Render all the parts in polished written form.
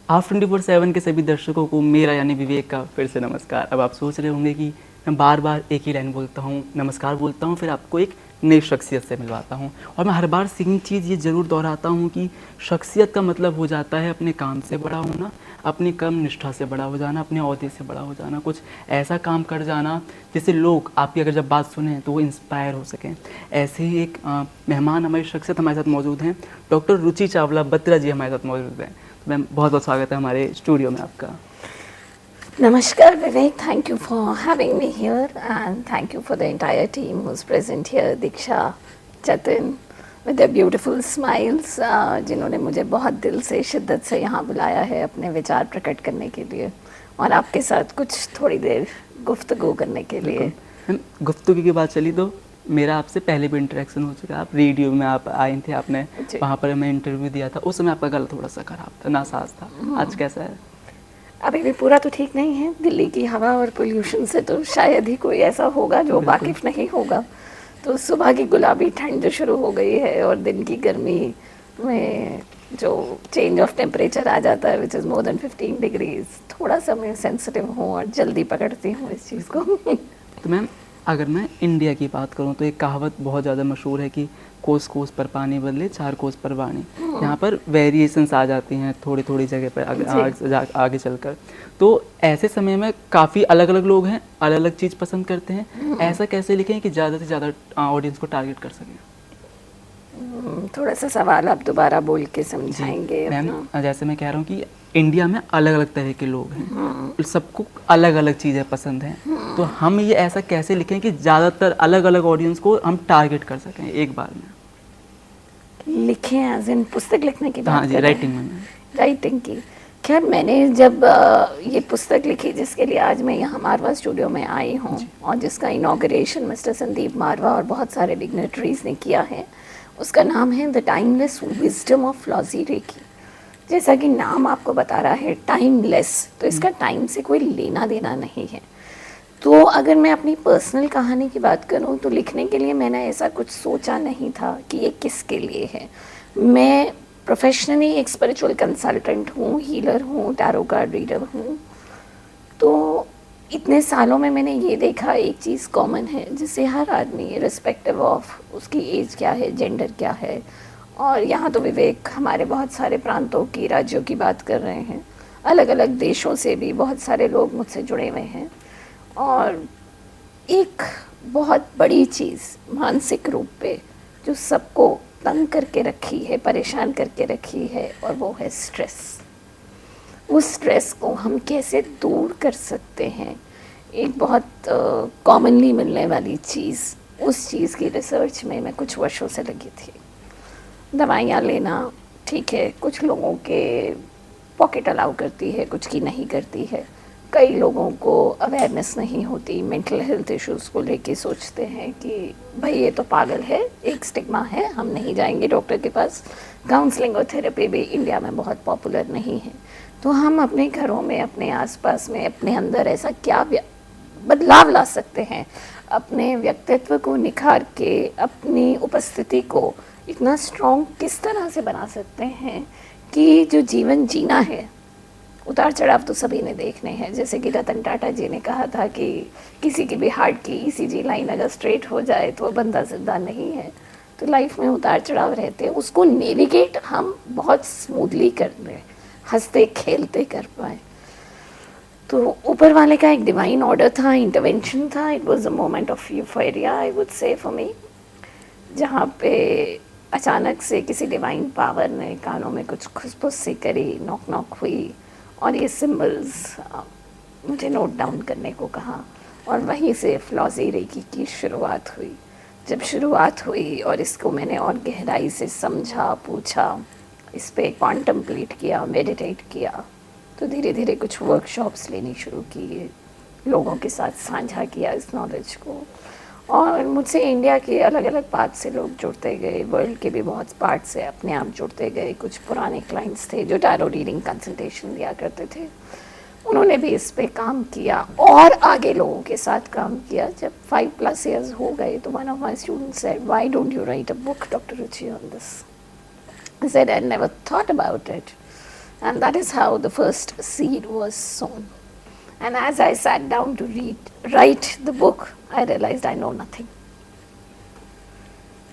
आप 24/7 के सभी दर्शकों को मेरा यानी विवेक का फिर से नमस्कार। अब आप सोच रहे होंगे कि मैं बार बार एक ही लाइन बोलता हूँ, नमस्कार बोलता हूँ, फिर आपको एक नई शख्सियत से मिलवाता हूँ। और मैं हर बार सेम चीज़ ये ज़रूर दोहराता हूँ कि शख्सियत का मतलब हो जाता है अपने काम से बड़ा होना, अपनी कर्म निष्ठा से बड़ा हो जाना, अपने ओहदे से बड़ा हो जाना, कुछ ऐसा काम कर जाना जिससे लोग आपकी अगर जब बात सुने तो वो इंस्पायर हो सकें। ऐसे ही एक मेहमान हमारी शख्सियत हमारे साथ मौजूद हैं, डॉक्टर रुचि चावला बत्रा जी हमारे साथ मौजूद हैं। तो मैम बहुत बहुत स्वागत है हमारे स्टूडियो में आपका। Namaskar Vivek, thank you for having me here and thank you for the entire team who's present here, Diksha, Jatin, with their beautiful smiles, जिन्होंने मुझे बहुत दिल से शिद्दत से यहाँ बुलाया है अपने विचार प्रकट करने के लिए और आपके साथ कुछ थोड़ी देर गुफ्तगू करने के लिए। मैम गुफ्तगू की बात चली तो मेरा आपसे पहले भी इंटरेक्शन हो चुका है। आप रेडियो में आप आए थे, आपने वहाँ पर मैं इंटरव्यू दिया था, उस समय आपका गला थोड़ा सा खराब था, नासाज था। आज कैसा है? अभी भी पूरा तो ठीक नहीं है, दिल्ली की हवा और पोल्यूशन से तो शायद ही कोई ऐसा होगा जो वाकिफ़ नहीं होगा। तो सुबह की गुलाबी ठंड जो शुरू हो गई है और दिन की गर्मी में जो चेंज ऑफ टेम्परेचर आ जाता है which is more than 15 degrees, थोड़ा सा मैं सेंसिटिव हूँ और जल्दी पकड़ती हूँ इस चीज़ को। तो मैम अगर मैं इंडिया की बात करूँ तो एक कहावत बहुत ज़्यादा मशहूर है कि कोस कोस पर पानी बदले चार कोस पर वाणी। यहाँ पर वेरिएशंस आ जाती हैं थोड़ी थोड़ी जगह पर आगे चलकर। तो ऐसे समय में काफ़ी अलग अलग लोग हैं, अलग अलग चीज़ पसंद करते हैं। ऐसा कैसे लिखें कि ज़्यादा से ज़्यादा ऑडियंस को टारगेट कर सकें? थोड़ा सा सवाल आप दोबारा बोल के समझाएंगे? मैम जैसे मैं कह रहा हूँ कि इंडिया में अलग अलग तरह के लोग हैं, सबको अलग अलग चीज़ें पसंद हैं। तो हम ये ऐसा कैसे लिखें कि ज़्यादातर अलग अलग ऑडियंस को हम टारगेट कर सकें एक बार में? लिखें एज इन पुस्तक लिखने की बात? हाँ जी, राइटिंग में। राइटिंग की खैर मैंने जब ये पुस्तक लिखी जिसके लिए आज मैं यहाँ मारवा स्टूडियो में आई हूँ और जिसका इनॉग्रेशन मिस्टर संदीप मारवा और बहुत सारे डिग्नेटरीज ने किया है, उसका नाम है द टाइमलेस विजडम ऑफ फ्लॉजी रेकी। जैसा कि नाम आपको बता रहा है टाइमलेस, तो इसका टाइम से कोई लेना देना नहीं है। तो अगर मैं अपनी पर्सनल कहानी की बात करूं तो लिखने के लिए मैंने ऐसा कुछ सोचा नहीं था कि ये किसके लिए है। मैं प्रोफेशनली एक स्पिरिचुअल कंसल्टेंट हूँ, हीलर हूँ, टैरो कार्ड रीडर हूँ। तो इतने सालों में मैंने ये देखा एक चीज़ कॉमन है जिससे हर आदमी रिस्पेक्टिव ऑफ उसकी एज क्या है, जेंडर क्या है, और यहाँ तो विवेक हमारे बहुत सारे प्रांतों की, राज्यों की बात कर रहे हैं, अलग अलग देशों से भी बहुत सारे लोग मुझसे जुड़े हुए हैं। और एक बहुत बड़ी चीज़ मानसिक रूप पे जो सबको तंग करके रखी है, परेशान करके रखी है, और वो है स्ट्रेस। उस स्ट्रेस को हम कैसे दूर कर सकते हैं, एक बहुत कॉमनली मिलने वाली चीज़, उस चीज़ की रिसर्च में मैं कुछ वर्षों से लगी थी। दवाइयाँ लेना ठीक है, कुछ लोगों के पॉकेट अलाउ करती है, कुछ की नहीं करती है। कई लोगों को अवेयरनेस नहीं होती, मेंटल हेल्थ इश्यूज़ को लेके सोचते हैं कि भाई ये तो पागल है, एक स्टिग्मा है, हम नहीं जाएंगे डॉक्टर के पास। काउंसलिंग और थेरेपी भी इंडिया में बहुत पॉपुलर नहीं है। तो हम अपने घरों में, अपने आसपास में, अपने अंदर ऐसा क्या बदलाव ला सकते हैं, अपने व्यक्तित्व को निखार के अपनी उपस्थिति को इतना स्ट्रॉन्ग किस तरह से बना सकते हैं कि जो जीवन जीना है, उतार चढ़ाव तो सभी ने देखने हैं। जैसे कि रतन टाटा जी ने कहा था कि किसी की भी हार्ट की ईसीजी लाइन अगर स्ट्रेट हो जाए तो वो बंदा जिंदा नहीं है। तो लाइफ में उतार चढ़ाव रहते हैं, उसको नेविगेट हम बहुत स्मूथली कर लें, हंसते खेलते कर पाए। तो ऊपर वाले का एक डिवाइन ऑर्डर था, इंटरवेंशन था। It was a moment of euphoria I would say for me, जहाँ पे अचानक से किसी डिवाइन पावर ने कानों में कुछ खुशबुश सी करी, नॉक नॉक हुई और ये सिम्बल्स मुझे नोट डाउन करने को कहा। और वहीं से फ्लॉजी रेकी की शुरुआत हुई। जब शुरुआत हुई और इसको मैंने और गहराई से समझा, पूछा, इस पर कॉन्टम्पलेट किया, मेडिटेट किया, तो धीरे धीरे कुछ वर्कशॉप्स लेनी शुरू की, लोगों के साथ साझा किया इस नॉलेज को। और मुझसे इंडिया के अलग अलग पार्ट से लोग जुड़ते गए, वर्ल्ड के भी बहुत पार्ट से अपने आप जुड़ते गए। कुछ पुराने क्लाइंट्स थे जो टैरो रीडिंग कंसल्टेशन दिया करते थे, उन्होंने भी इस पे काम किया और आगे लोगों के साथ काम किया। जब 5+ years हो गए तो one of my students said, why don't you right a book doctor Ruchi on this? I said I never thought about it. And that is how the first seed was sown. And as I sat down to write the book, I realized I know nothing.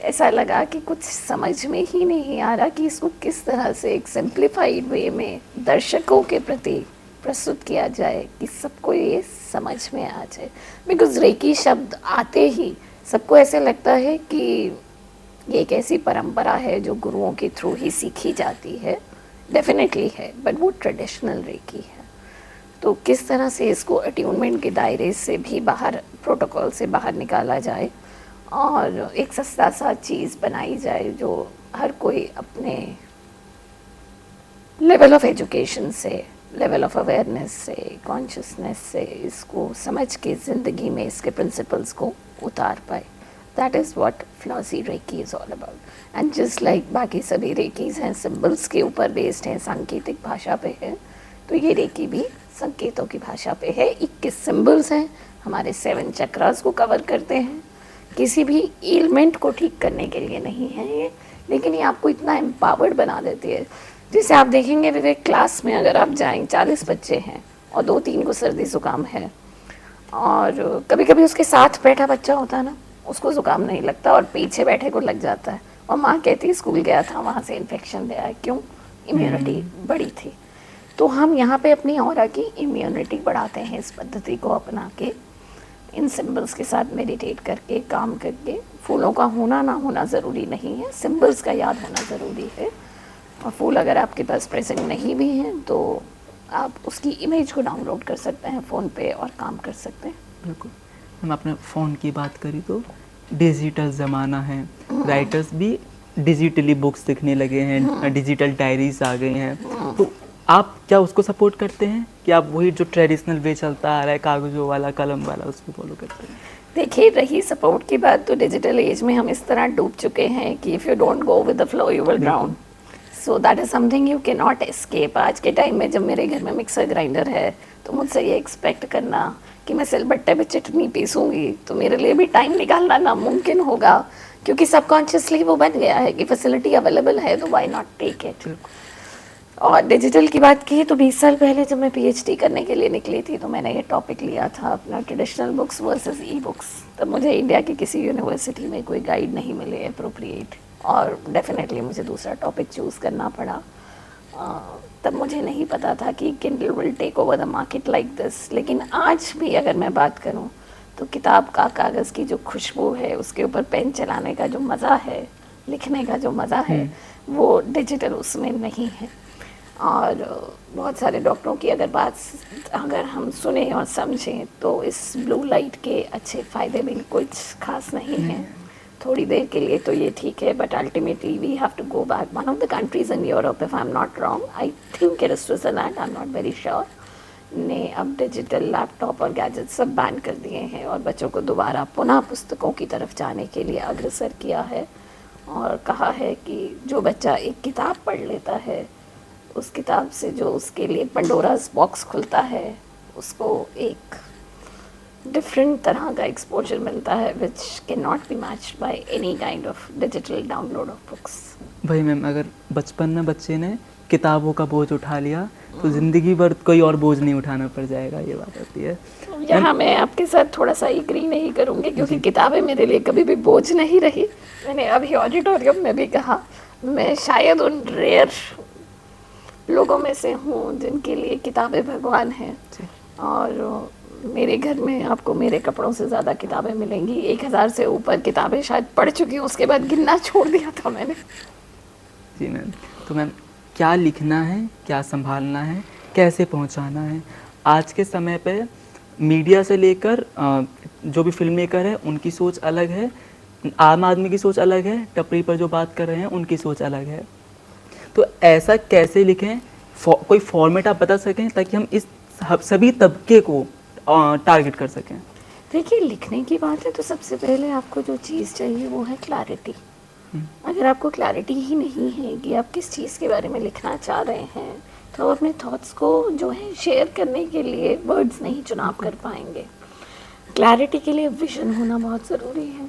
ऐसा लगा कि कुछ समझ में ही नहीं आ रहा कि इसको किस तरह से एक सिंप्लीफाइड वे में दर्शकों के प्रति प्रस्तुत किया जाए कि सबको ये समझ में आ जाए. बिकॉज रेकी शब्द आते ही सबको ऐसे लगता है कि ये एक ऐसी परंपरा है जो गुरुओं के थ्रू ही सीखी जाती है. डेफिनेटली है, बट वो ट्रेडिशनल रेकी है. तो किस तरह से इसको अट्यूनमेंट के दायरे से भी बाहर, प्रोटोकॉल से बाहर निकाला जाए और एक सस्ता सा चीज़ बनाई जाए जो हर कोई अपने लेवल ऑफ एजुकेशन से, लेवल ऑफ अवेयरनेस से, कॉन्शियसनेस से इसको समझ के ज़िंदगी में इसके प्रिंसिपल्स को उतार पाए. That is what Flossy Reiki is all about. And just like बाकी सभी रेकीज़ हैं, सिम्बल्स के ऊपर बेस्ड हैं, सांकेतिक भाषा पे है, तो ये रेकी भी संकेतों की भाषा पे है. 21 सिम्बल्स हैं, हमारे 7 चक्रास को कवर करते हैं. किसी भी एलिमेंट को ठीक करने के लिए नहीं है ये, लेकिन ये आपको इतना एम्पावर्ड बना देती है. जैसे आप देखेंगे विवेक, क्लास में अगर आप जाएं, 40 बच्चे हैं और 2-3 को सर्दी ज़ुकाम है, और कभी कभी उसके साथ बैठा बच्चा होता है ना, उसको ज़ुकाम नहीं लगता और पीछे बैठे को लग जाता है, और माँ कहती है स्कूल गया था वहाँ से इन्फेक्शन ले आया. क्यों? इम्यूनिटी बड़ी थी. तो हम यहाँ पे अपनी ऑरा की इम्यूनिटी बढ़ाते हैं इस पद्धति को अपना के, इन सिंबल्स के साथ मेडिटेट करके, काम करके. फूलों का होना ना होना ज़रूरी नहीं है, सिंबल्स का याद होना ज़रूरी है. और फूल अगर आपके पास प्रेजेंट नहीं भी हैं तो आप उसकी इमेज को डाउनलोड कर सकते हैं फ़ोन पे और काम कर सकते हैं. बिल्कुल. हम अपने फ़ोन की बात करें तो डिजिटल ज़माना है, राइटर्स भी डिजिटली बुक्स लिखने लगे हैं, डिजिटल डायरीज आ गई हैं. तो आप क्या उसको सपोर्ट करते हैं कि आप वही जो ट्रेडिशनल वे चलता आ रहा है, कागज़ों वाला, कलम वाला, उसको फॉलो करते हैं? देखिए, रही सपोर्ट की बात, तो डिजिटल एज में हम इस तरह डूब चुके हैं कि if you don't go with the flow you will drown. So that is something you can not escape. आज के टाइम में जब मेरे घर में मिक्सर ग्राइंडर है तो मुझसे ये एक्सपेक्ट करना कि मैं सिलबट्टे पे चटनी पीसूँगी तो मेरे लिए भी टाइम निकालना नामुमकिन होगा, क्योंकि सबकॉन्शियसली वो बन गया है कि फैसिलिटी अवेलेबल है तो व्हाई नॉट टेक इट. और डिजिटल की बात की तो 20 साल पहले जब मैं पीएचडी करने के लिए निकली थी तो मैंने ये टॉपिक लिया था अपना, traditional books versus e books. तब मुझे इंडिया की किसी यूनिवर्सिटी में कोई गाइड नहीं मिले अप्रोप्रिएट, और डेफिनेटली मुझे दूसरा टॉपिक चूज़ करना पड़ा. तब मुझे नहीं पता था कि Kindle will take over the market like this. लेकिन आज भी अगर मैं बात करूं तो किताब का, कागज़ की जो खुशबू है, उसके ऊपर पेन चलाने का जो मज़ा है, लिखने का जो मज़ा है, वो डिजिटल उसमें नहीं है. और बहुत सारे डॉक्टरों की अगर हम सुने और समझें तो इस ब्लू लाइट के अच्छे फ़ायदे भी कुछ खास नहीं हैं. थोड़ी देर के लिए तो ये ठीक है, but ultimately we have to go back. One of the countries in Europe, if I am not wrong, I think it is Switzerland, I am not very sure, ने अब डिजिटल लैपटॉप और गैजेट सब ban कर दिए हैं और बच्चों को दोबारा पुनः पुस्तकों की तरफ जाने के लिए अग्रसर किया है. और कहा है कि जो बच्चा एक किताब पढ़ लेता है, उस किताब से जो उसके लिए पंडोरास बॉक्स खुलता है, उसको एक डिफरेंट तरह का एक्सपोजर मिलता है which can not be matched by any kind of digital download of books. भाई मैम, अगर बचपन में बच्चे ने किताबों का बोझ उठा लिया तो ज़िंदगी भर कोई और बोझ नहीं उठाना पड़ जाएगा, ये बात होती है. यहाँ मैं आपके साथ थोड़ा सा एग्री नहीं करूँगी, क्योंकि किताबें मेरे लिए कभी भी बोझ नहीं रही. मैंने अभी ऑडिटोरियम में भी कहा, मैं शायद उन रेयर लोगों में से हूँ जिनके लिए किताबें भगवान हैं. और मेरे घर में आपको मेरे कपड़ों से ज़्यादा किताबें मिलेंगी. 1000 से ऊपर किताबें शायद पढ़ चुकी हूँ, उसके बाद गिनना छोड़ दिया था मैंने. जी मैम. तो मैम, क्या लिखना है, क्या संभालना है, कैसे पहुंचाना है? आज के समय पे मीडिया से लेकर जो भी फिल्म मेकर है उनकी सोच अलग है, आम आदमी की सोच अलग है, टपरी पर जो बात कर रहे हैं उनकी सोच अलग है. तो ऐसा कैसे लिखें, कोई फॉर्मेट आप बता सकें ताकि हम इस सभी तबके को टारगेट कर सकें? देखिए, लिखने की बात है तो सबसे पहले आपको जो चीज़ चाहिए वो है क्लैरिटी. अगर आपको क्लैरिटी ही नहीं है कि आप किस चीज़ के बारे में लिखना चाह रहे हैं तो आप अपने थॉट्स को जो है शेयर करने के लिए वर्ड्स नहीं चुनाव कर पाएंगे. क्लैरिटी के लिए विजन होना बहुत ज़रूरी है.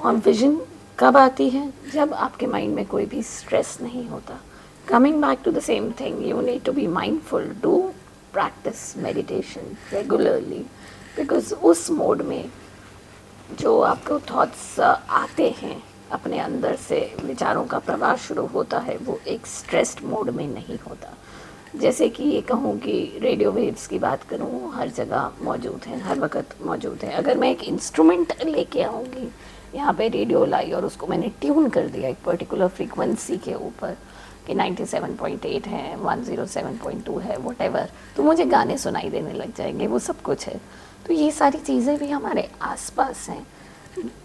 और विजन कब आती है? जब आपके माइंड में कोई भी स्ट्रेस नहीं होता, Coming back to the same thing, you need to be mindful, do practice meditation regularly, because उस मोड में जो आपको थॉट्स आते हैं अपने अंदर से, विचारों का प्रवाह शुरू होता है, वो एक स्ट्रेस्ड मोड में नहीं होता। जैसे कि ये कहूँ कि रेडियो वेव्स की बात करूँ, हर जगह मौजूद हैं, हर वक्त मौजूद हैं। अगर मैं एक इंस्ट्रूमेंट लेके आऊँगी, यहाँ पे रेडियो लाई और उसको मैंने ट्यून कर दिया एक पर्टिकुलर फ्रीक्वेंसी के ऊपर कि 97.8 है, 107.2 है, व्हाटएवर, तो मुझे गाने सुनाई देने लग जाएंगे, वो सब कुछ है। तो ये सारी चीज़ें भी हमारे आसपास हैं।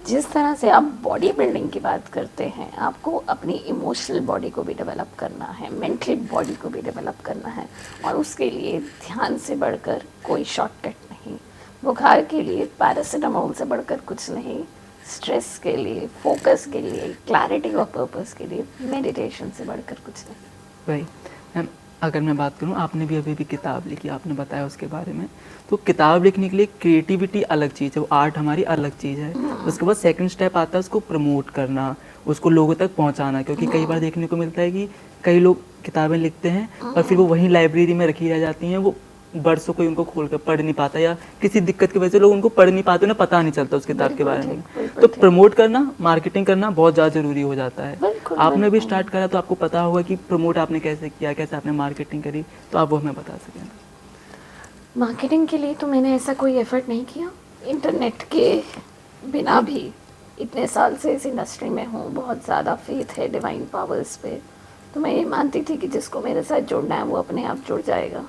जिस तरह से आप बॉडी बिल्डिंग की बात करते हैं, आपको अपनी इमोशनल बॉडी को भी डेवलप करना है, मेंटल बॉडी को भी डेवलप करना है, और उसके लिए ध्यान से बढ़कर कोई शॉर्टकट नहीं, बुखार के लिए पैरासीटामोल से बढ़कर कुछ नहीं, स्ट्रेस के लिए, फोकस के लिए, क्लैरिटी ऑफ पर्पस के लिए मेडिटेशन से बढ़कर कुछ नहीं। वही मैम, अगर मैं बात करूँ, आपने भी अभी किताब लिखी, आपने बताया उसके बारे में, तो किताब लिखने के लिए क्रिएटिविटी अलग चीज़ है, वो आर्ट हमारी अलग चीज़ है। उसके बाद सेकंड स्टेप आता है उसको प्रमोट करना, उसको लोगों तक पहुंचाना, क्योंकि कई बार देखने को मिलता है कि कई लोग किताबें लिखते हैं और फिर वो वहीं लाइब्रेरी में रखी रह जाती हैं, वो बरसों कोई उनको खोल कर पढ़ नहीं पाता, या किसी दिक्कत की वजह से लोग उनको पढ़ नहीं पाते, उन्हें पता नहीं चलता उस किताब के बारे में। तो प्रमोट करना, मार्केटिंग करना बहुत ज़्यादा ज़रूरी हो जाता है। आपने भी स्टार्ट करा तो आपको पता होगा कि प्रमोट आपने कैसे किया, कैसे आपने मार्केटिंग करी, तो आप वो हमें बता सकें। मार्केटिंग के लिए तो मैंने ऐसा कोई एफर्ट नहीं किया, इंटरनेट के बिना भी इतने साल से इस इंडस्ट्री में हूँ, बहुत ज़्यादा फेथ है डिवाइन पावर्स पे, तो मैं ये मानती थी कि जिसको मेरे साथ जुड़ना है वो अपने आप जुड़ जाएगा।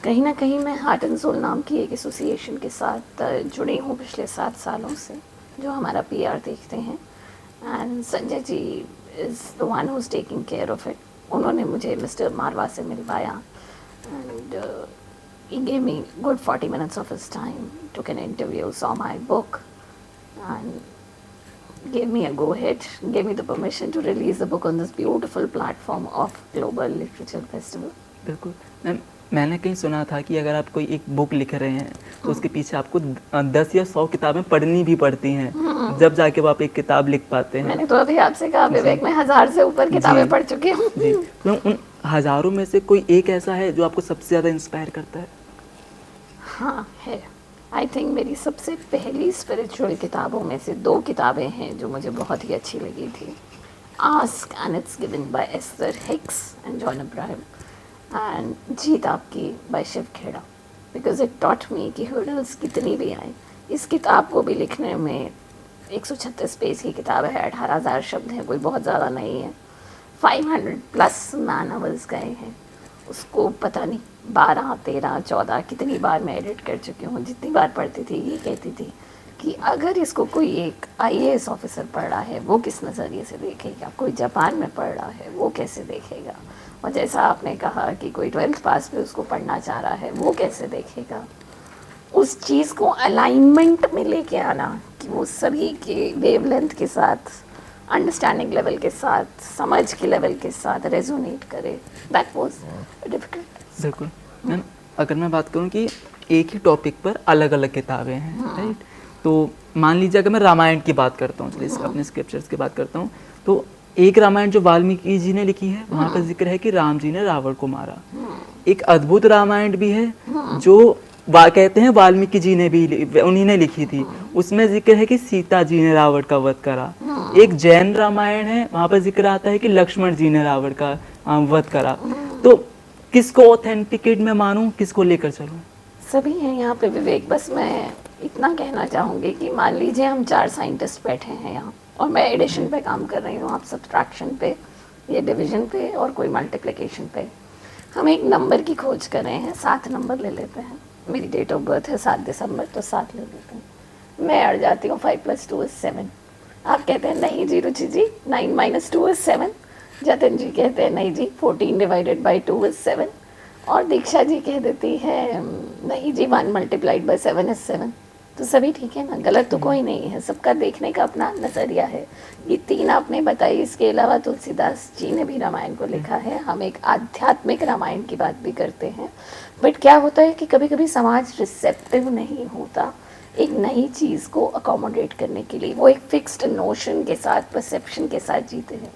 कहीं ना कहीं मैं हार्ट एंड सोल नाम की एक एसोसिएशन के साथ जुड़ी हूँ पिछले 7 सालों से, जो हमारा पीआर देखते हैं, and Sanjay ji is the one who is taking care of it. उन्होंने मुझे मिस्टर मारवा से मिलवाया, and he gave me good 40 minutes of his time, took an interview, saw my book, and gave me a go-ahead, gave me the permission to release the book on this beautiful platform of Global Literature Festival. बिल्कुल ma'am, मैंने कहीं सुना था कि अगर आप कोई एक बुक लिख रहे हैं तो उसके पीछे आपको 10 या 100 किताबें पढ़नी भी पड़ती हैं, जब जाके वो आप एक किताब लिख पाते हैं। मैंने तो अभी आपसे कहा विवेक, मैं 1000 से ऊपर किताबें पढ़ चुकी हूँ। जी, तो उन हज़ारों में से कोई एक ऐसा है जो आपको सबसे ज़्यादा इंस्पायर करता है? हाँ है, आई थिंक मेरी सबसे पहली स्पिरिचुअल किताबों में से 2 किताबें हैं जो मुझे बहुत ही अच्छी लगी थी। Ask and it's given by Esther Hicks and John Abraham, and Jeet Aapki by Shiv Khera, because it taught me कि हर्डल्स कितनी भी आए, इस किताब को भी लिखने में 136 पेज की किताब है, 18,000 शब्द हैं, कोई बहुत ज़्यादा नहीं है, 500+ मैन आवर्स गए हैं उसको, पता नहीं 12, 13, 14 कितनी बार मैं एडिट कर चुकी हूँ। जितनी बार पढ़ती थी ये कहती थी कि अगर इसको कोई एक IAS ऑफिसर पढ़ रहा है वो किस नज़रिए से देखेगा, कोई जापान में पढ़ रहा है वो कैसे देखेगा, और जैसा आपने कहा कि कोई 12th पास पे उसको पढ़ना चाह रहा है वो कैसे देखेगा, उस चीज़ को अलाइनमेंट में लेके आना कि वो सभी के वेवलेंथ के साथ, अंडरस्टैंडिंग लेवल के साथ, समझ के लेवल के साथ रेजोनेट करे, दैट वाज डिफिकल्ट। बिल्कुल मैम, अगर मैं बात करूँ कि एक ही टॉपिक पर अलग अलग किताबें हैं, राइट, तो मान लीजिए अगर मैं रामायण की बात करता हूँ, चलिए अपने स्क्रिप्चर्स की बात करता हूँ, तो एक रामायण जो वाल्मीकि जी ने लिखी है वहाँ पर जिक्र है कि राम जी ने रावण को मारा। एक अद्भुत रामायण भी है जो कहते हैं वाल्मीकि जी ने भी, उन्हीं ने लिखी थी, उसमें जिक्र है कि सीता जी ने रावण का वध करा। एक जैन रामायण है, वहाँ पर जिक्र आता है कि लक्ष्मण जी ने रावण का वध करा। तो किसको ऑथेंटिकेट में मानूं, किसको लेकर चलूं? सभी हैं यहाँ पे विवेक। बस मैं इतना कहना चाहूँगी कि मान लीजिए हम 4 साइंटिस्ट बैठे हैं यहाँ, और मैं एडिशन पे काम कर रही हूँ, आप सब्ट्रैक्शन पे, ये डिवीजन पे, और कोई मल्टीप्लिकेशन पे। हम एक नंबर की खोज कर रहे हैं, 7 नंबर ले लेते हैं। मेरी डेट ऑफ बर्थ है 7 दिसंबर, तो 7 ले लेते हैं। मैं अड़ जाती हूँ 5 + 2 = 7। आप कहते हैं नहीं जी रुचि जी, 9 - 2 = 7। जतिन जी कहते हैं नहीं जी, 14 / 2 = 7। और दीक्षा जी कह देती है नहीं जी, 1 × 7 = 7। तो सभी ठीक है ना, गलत तो कोई नहीं है, सबका देखने का अपना नज़रिया है। ये 3 आपने बताई, इसके अलावा तुलसीदास जी ने भी रामायण को लिखा है। हम एक आध्यात्मिक रामायण की बात भी करते हैं, बट क्या होता है कि कभी कभी समाज रिसेप्टिव नहीं होता एक नई चीज़ को अकोमोडेट करने के लिए, वो एक फिक्स्ड नोशन के साथ, परसेप्शन के साथ जीते हैं।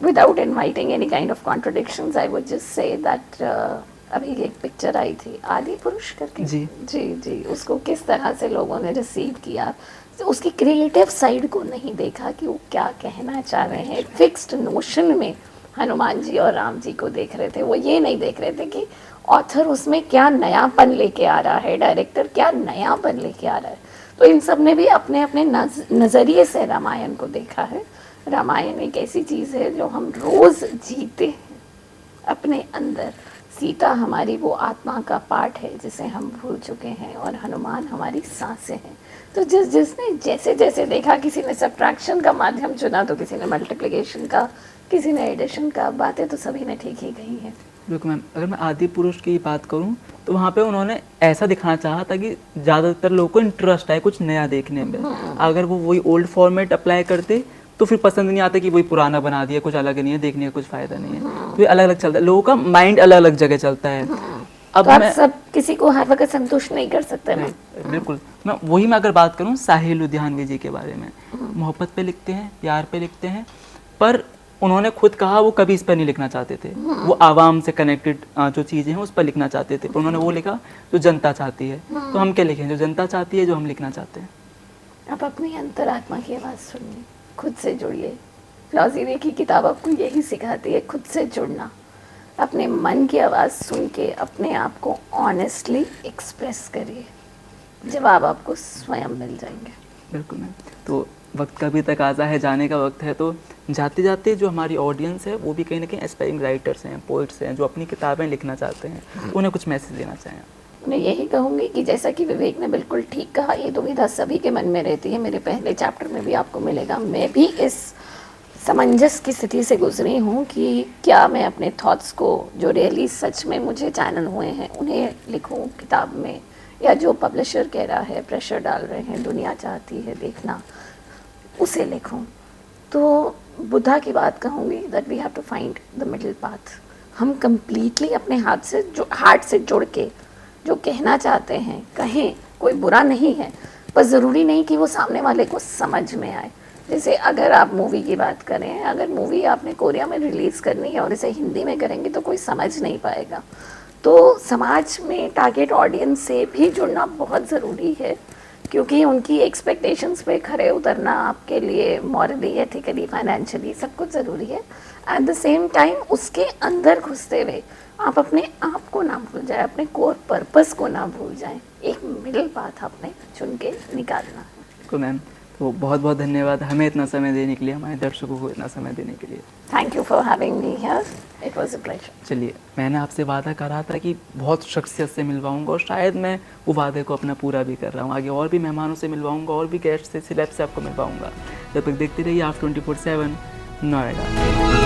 without inviting any kind of contradictions, I would just say that अभी एक पिक्चर आई थी आदि पुरुष करके, जी जी, उसको किस तरह से लोगों ने रिसीव किया, तो उसकी क्रिएटिव साइड को नहीं देखा कि वो क्या कहना चाह रहे हैं। फिक्स्ड नोशन में हनुमान जी और राम जी को देख रहे थे, वो ये नहीं देख रहे थे कि ऑथर उसमें क्या नयापन लेके आ रहा है, डायरेक्टर क्या नयापन लेके आ रहा है। तो इन सब ने भी अपने अपने नज़रिए से रामायण को देखा है। रामायण एक ऐसी चीज़ है जो हम रोज़ जीते हैं अपने अंदर। सीता हमारी वो आत्मा का पार्ट है जिसे हम भूल चुके हैं, और हनुमान हमारी सांसें हैं। तो जिसने जैसे जैसे देखा, किसी ने सब्ट्रैक्शन का माध्यम चुना तो किसी ने मल्टीप्लिकेशन का, किसी ने एडिशन का, बातें तो सभी ने ठीक ही कही हैं। बिल्कुल मैम, अगर मैं आदि पुरुष की बात करूं तो वहाँ पे उन्होंने ऐसा दिखाना चाहा था कि ज़्यादातर लोगों को इंटरेस्ट आए कुछ नया देखने में। अगर वो वही ओल्ड फॉर्मेट अप्लाई करते तो फिर पसंद नहीं आता कि वही पुराना बना दिया, कुछ अलग नहीं है, देखने का कुछ फ़ायदा नहीं है। तो ये अलग अलग चलता है, लोगों का माइंड अलग अलग जगह चलता है। अब तो आप मैं सब किसी को हर वक्त संतुष्ट नहीं कर सकते ना। बिल्कुल, मैं अगर बात करूं साहिल लुधियानवी जी के बारे में, मोहब्बत पे लिखते हैं, प्यार पे लिखते हैं, पर उन्होंने खुद कहा वो कभी इस पर नहीं लिखना चाहते थे। वो आवाम से कनेक्टेड जो चीज़ें हैं उस पर लिखना चाहते थे, पर उन्होंने वो लिखा जो जनता चाहती है। तो हम क्या लिखें, जो जनता चाहती है, जो हम लिखना चाहते हैं। आप अपनी अंतरात्मा की आवाज़ सुनिए, खुद से जुड़िए। फ्लॉज़ीवे की किताब आपको यही सिखाती है, खुद से जुड़ना, अपने मन की आवाज़ सुन के अपने आप को ऑनेस्टली एक्सप्रेस करिए, जवाब आपको स्वयं मिल जाएंगे। बिल्कुल मैम, तो वक्त का भी तकाजा है, जाने का वक्त है। तो जाते जाते जो हमारी ऑडियंस है वो भी कहीं ना कहीं एस्पायरिंग राइटर्स हैं, पोइट्स हैं, जो अपनी किताबें लिखना चाहते हैं, तो उन्हें कुछ मैसेज देना चाहें। मैं यही कहूँगी कि जैसा कि विवेक ने बिल्कुल ठीक कहा, ये दुविधा सभी के मन में रहती है। मेरे पहले चैप्टर में भी आपको मिलेगा। मैं भी इस समंजस की स्थिति से गुजरी हूँ कि क्या मैं अपने थॉट्स को जो रियली सच में मुझे चैनल हुए हैं उन्हें लिखूँ किताब में, या जो पब्लिशर कह रहा है, प्रेशर डाल रहे हैं, दुनिया चाहती है देखना, उसे लिखूँ। तो बुद्धा की बात कहूँगी that we have to find the middle path. हम कम्प्लीटली अपने हार्ट से जुड़ के जो कहना चाहते हैं कहें, कोई बुरा नहीं है, पर ज़रूरी नहीं कि वो सामने वाले को समझ में आए। जैसे अगर आप मूवी की बात करें, अगर मूवी आपने कोरिया में रिलीज़ करनी है और इसे हिंदी में करेंगे तो कोई समझ नहीं पाएगा। तो समाज में टारगेट ऑडियंस से भी जुड़ना बहुत ज़रूरी है, क्योंकि उनकी एक्सपेक्टेशंस पे खरे उतरना आपके लिए मॉरली, एथिकली, फाइनेंशियली सब कुछ ज़रूरी है। एट द सेम टाइम उसके अंदर घुसते हुए आप अपने आप को ना भूल जाए, अपने कोर पर्पस को ना भूल जाएं। एक मिडिल पाथ आपने चुन के निकालना है। तो मैम, तो बहुत बहुत धन्यवाद हमें इतना समय देने के लिए, हमारे दर्शकों को इतना समय देने के लिए। Thank you for having me here, it was a pleasure. चलिए, मैंने आपसे वादा करा था कि बहुत शख्सियत से मिलवाऊंगा, और शायद मैं वो वादे को अपना पूरा भी कर रहा हूँ। आगे और भी मेहमानों से मिलवाऊंगा, और भी गेस्ट से, सिलेब से आपको मिलवाऊंगा। जब तक देखते रहिए आप 24/7 नोएडा।